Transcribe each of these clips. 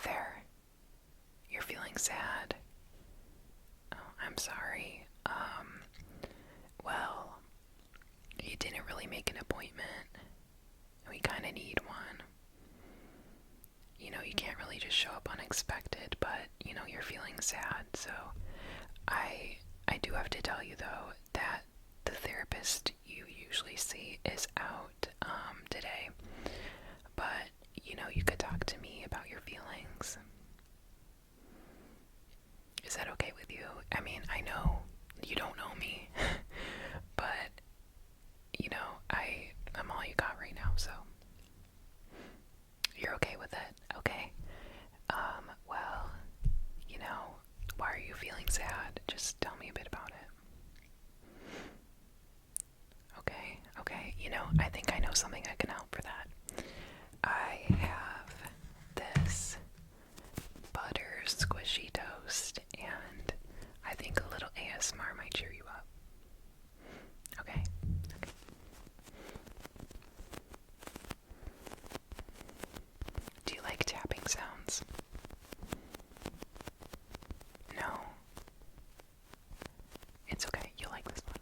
there. You're feeling sad. Oh, I'm sorry. Well, you didn't really make an appointment. We kind of need one. You can't really just show up unexpected, but, you're feeling sad, so I do have to tell you, though, that the therapist you usually see is out, today. But, you could talk to me about your feelings. Is that okay with you? I mean, I know you don't know me, but, I'm all you got right now, so you're okay with it, okay? Well, why are you feeling sad? Just tell me a bit about it. Okay, I think I know something that can help for that. I have this butter squishy toast, and I think a little ASMR might cheer you up. Okay. Do you like tapping sounds? No. It's okay, you'll like this one.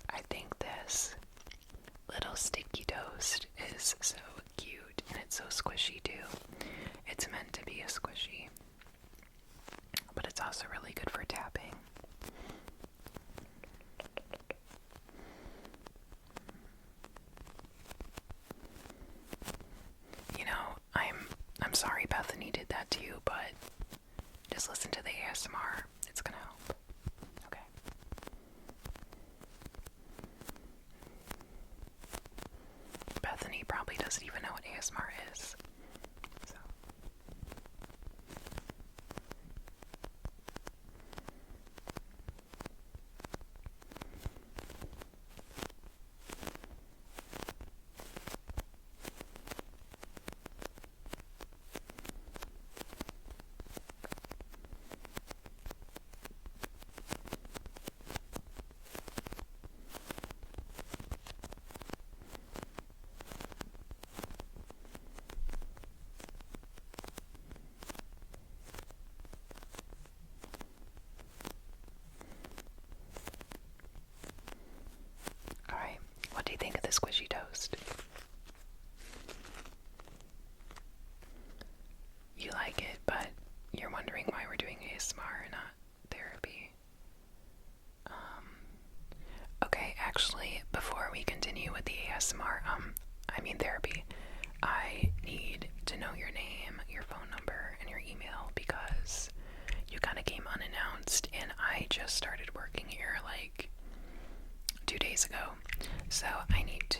I think this little sticky toast is so cute, and it's so squishy too. It's meant to be a squishy, but it's also really good for tapping. I'm sorry Bethany did that to you, but just listen to the ASMR. It's gonna help. Okay. Bethany probably doesn't even know what ASMR is. So. Alright, what do you think of the squishy toast? You like it, but you're wondering why we're doing ASMR and not therapy. Okay, actually, before we continue with the ASMR, therapy, I need to know your name, your phone number, and your email because you kind of came unannounced and I just started working here like 2 days ago. So I need to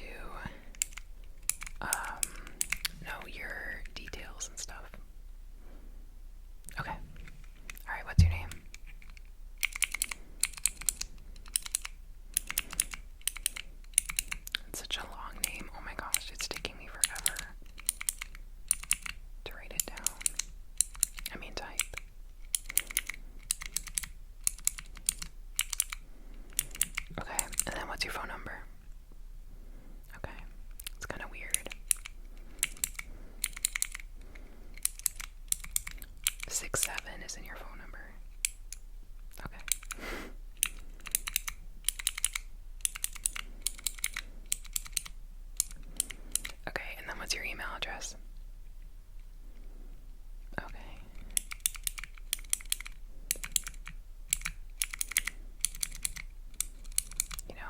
know your details and stuff. Okay. Alright, what's your name? It's such a long name. Oh my gosh, it's taking me forever to write it down. Type. Okay, and then what's your phone number? Okay, it's kind of weird. 67 is in your phone number. Okay. Okay, and then what's your email address? Okay.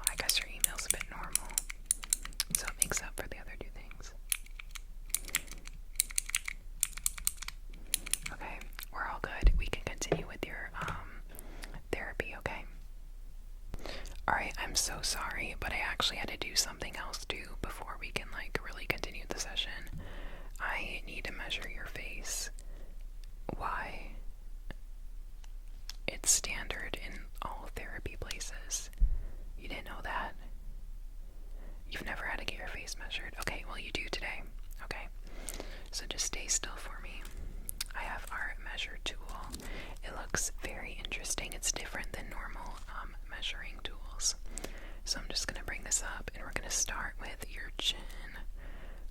I guess your email's a so sorry, but I actually had to do something else too before we can like really continue the session. I need to measure your face. Why? It's standard in all therapy places. You didn't know that? You've never had to get your face measured. Okay, well you do today. Okay, so just stay still for me. I have our measure tool. It looks very interesting. It's different than normal measuring tools. So I'm just going to bring this up and we're going to start with your chin.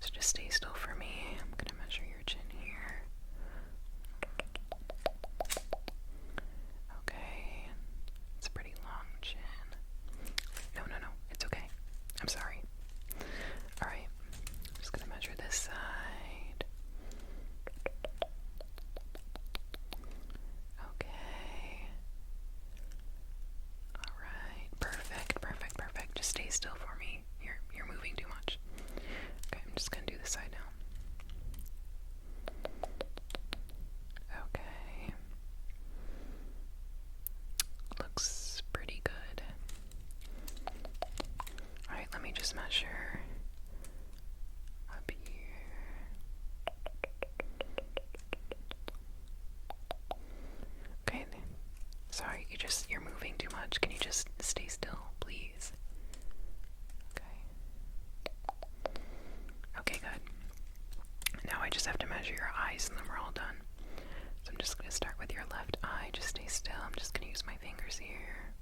So just stay still for me. I'm going to measure your chin here. Okay. It's a pretty long chin. No, it's okay. I'm sorry. Alright. I'm just going to measure this side. Okay. Alright. Perfect. Just stay still for me. You're moving too much. Okay, I'm just going to do this side now. Okay. Looks pretty good. Alright, let me just measure up here. Okay, sorry, you're moving too much. Can you just stay still, please? Okay. Okay, good. Now I just have to measure your eyes and then we're all done. So I'm just going to start with your left eye. Just stay still. I'm just going to use my fingers here.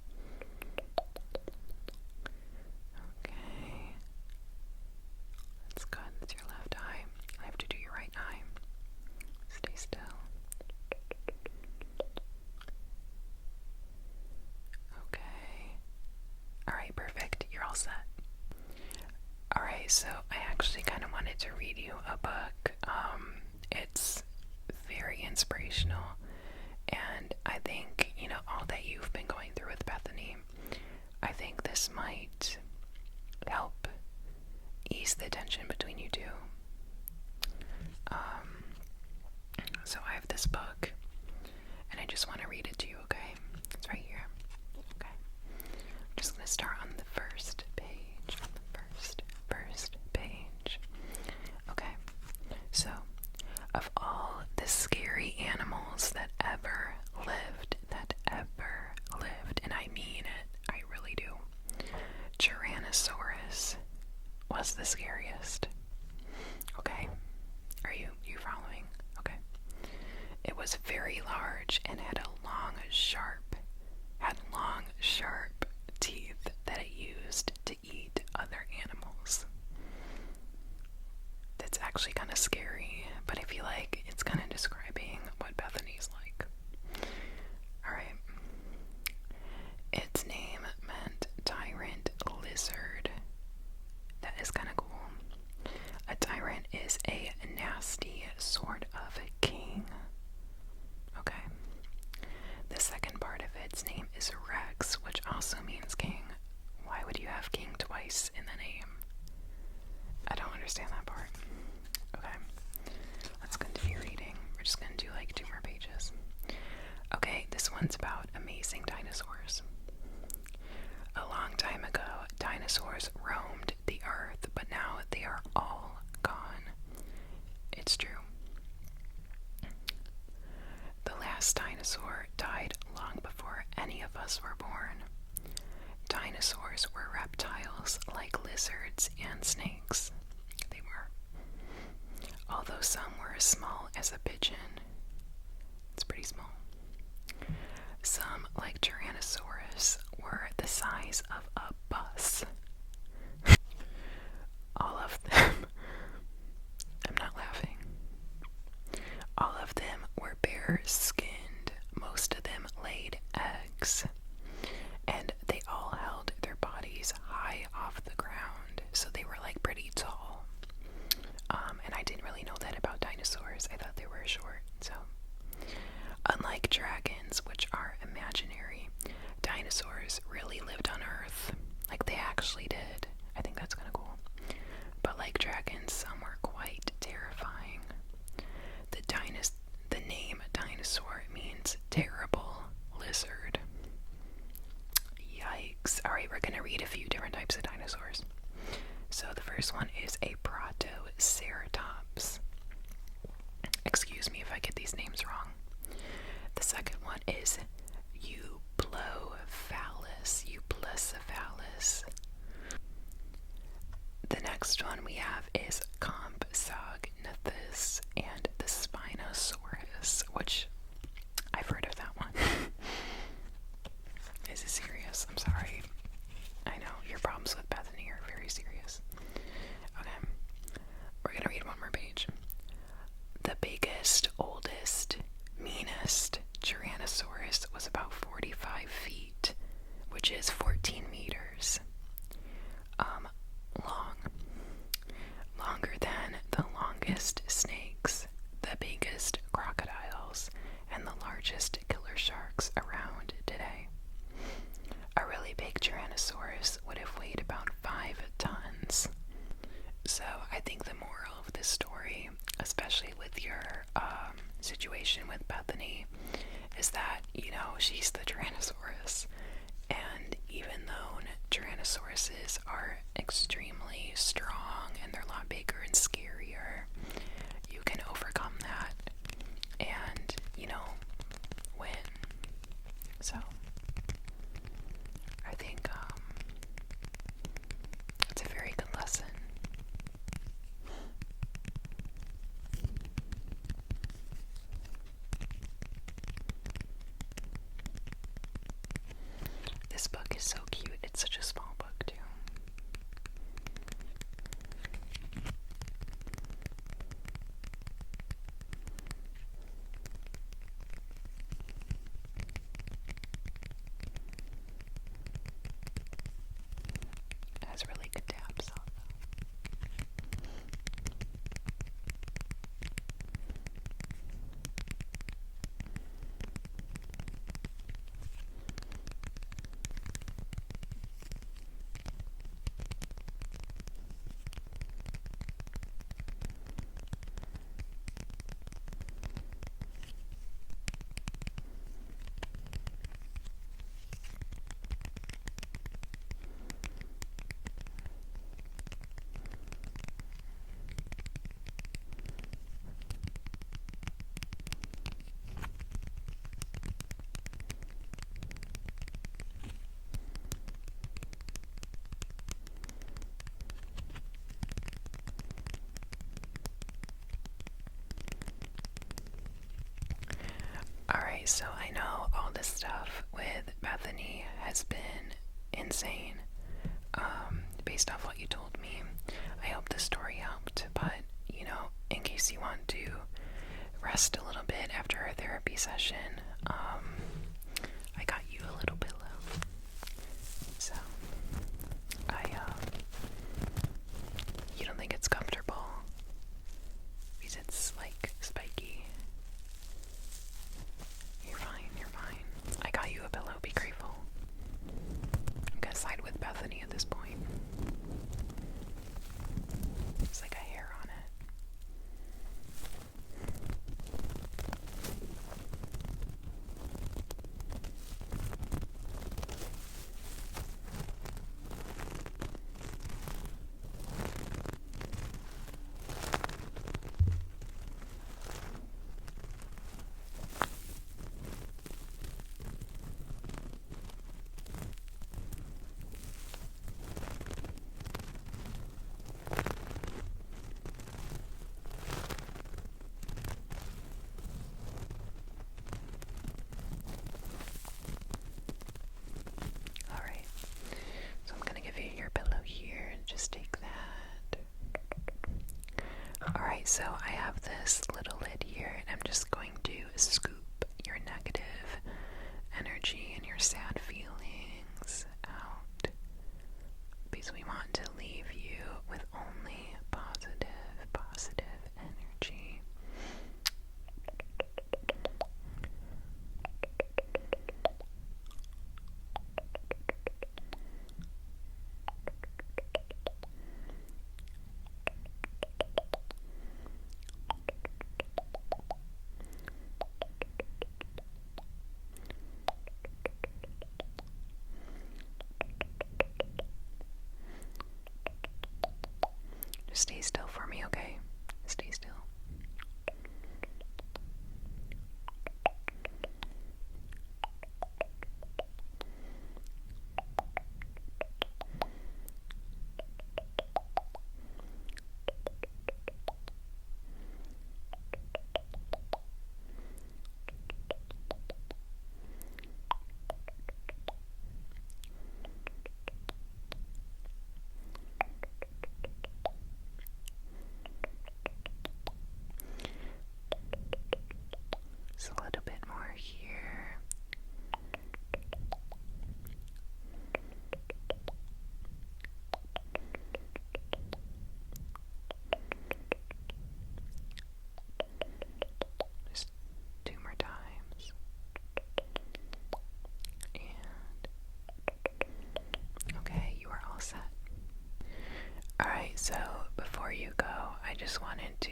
Okay. That's good. That's your left eye. I have to do your right eye. Stay still. Okay. Alright, perfect. You're all set. Alright, so I actually kind of wanted to read you a book. It's very inspirational, and I think, all that you've been going through with Bethany, I think this might help ease the tension between you two. So I have this book, and I just want to read it to you, okay? It's right here. Okay. I'm just going to start on the first page. On the first page. Okay. So, of all the scary animals that ever lived, and I mean it, I really do, Tyrannosaurus was the scariest. Okay? Are you following? Okay. It was very large and had long, sharp teeth that it used to eat other animals. That's actually kind of scary, but I feel like it's kind of describing what Bethany's like. Alright. Its name meant tyrant lizard. That is kind of cool. A tyrant is a nasty sort of king. Okay. The second part of its name is Rex, which also means king. Why would you have king twice in the name? I don't understand that part. Okay. Let's continue reading. We're just going to do like 2 more pages. Okay, this one's about amazing dinosaurs. A long time ago, dinosaurs roamed the earth, but now they are all gone. It's true. The last dinosaur died long before any of us were born. Dinosaurs were reptiles like lizards and snakes. They were. Although some were as small as a pigeon. It's pretty small. Some, like Tyrannosaurus, were the size of a bus. All of them, I'm not laughing, all of them were bare-skinned. Most of them laid eggs, and they all held their bodies high off the ground, so they were like pretty tall. And I didn't really know that about dinosaurs. I thought they were short. So, unlike dragons, which are imaginary, dinosaurs really lived on Earth. Like they actually did. I think that's kind of cool. But like dragons, some were quite terrifying. The name dinosaur means terrible lizard. Yikes. Alright, we're gonna read a few different dinosaurs. So the first one is a protoceratops. Excuse me if I get these names wrong. The second one is Euplocephalus. The next one we have is Compsognathus and the Spinosaurus, which I've heard of that one. Is it serious? I'm sorry. I know your problems with Bethany are very serious. Okay, we're gonna read one more page. The biggest, oldest, meanest Tyrannosaurus was about 45 feet, which is 14 meters. Longer than the longest snakes, the biggest crocodiles, and the largest killer sharks around today. A really big Tyrannosaurus would have weighed about 5 tons. So I think the moral of this story, especially with your situation with Bethany, is that, she's the Tyrannosaurus. And even though Tyrannosauruses are extremely strong and they're a lot bigger and scarier, you can overcome that and, win. So, I think it's a very good lesson. This book is so cute. It's such a small book, too. It has really good tabs on them. Alright, so I know all this stuff with Bethany has been insane, based off what you told me. I hope the story helped, but, in case you want to rest a little bit after our therapy session, I got you a little pillow. So, you don't think it's comfortable? Because it's, spiky. You're fine, you're fine. I got you a pillow, be grateful. I'm gonna side with Bethany at this point. It's like a hair on it. Alright, so I'm gonna give you your pillow here and just take that. Alright, so I have this little lid here and I'm just going to scoop your negative energy and your sad feelings out, because we want to leave you with only positive energy. just wanted to,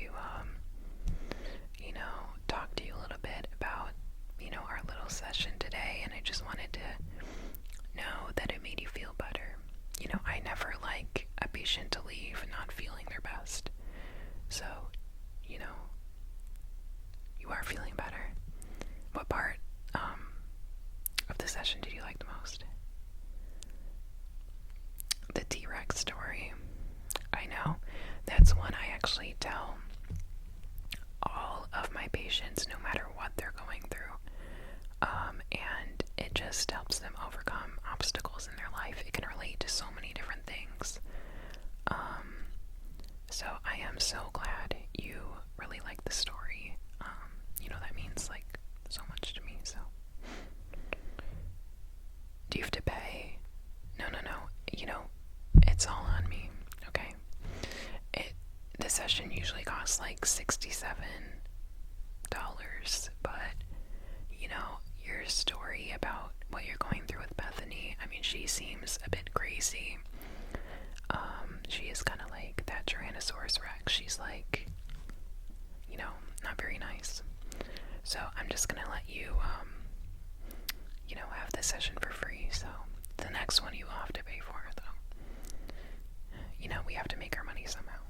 talk to you a little bit about, our little session today, and I just wanted to know that it made you feel better. I never like a patient to leave not feeling their best. So, you are feeling better. What part of the session did you like the most? The T-Rex story. I know. That's one I actually tell all of my patients, no matter what they're going through. And it just helps them overcome obstacles in their life. It can relate to so many different things. So I am so glad you really like the story. That means like so much to me. So, do you have to pay? No. It's all on me. Okay. The session usually costs like $67, but your story about what you're going through with Bethany, I mean, she seems a bit crazy. She is kind of like that Tyrannosaurus Rex. She's like, not very nice. So I'm just gonna let you, have this session for free. So the next one you will have to pay for, though. We have to make our money somehow.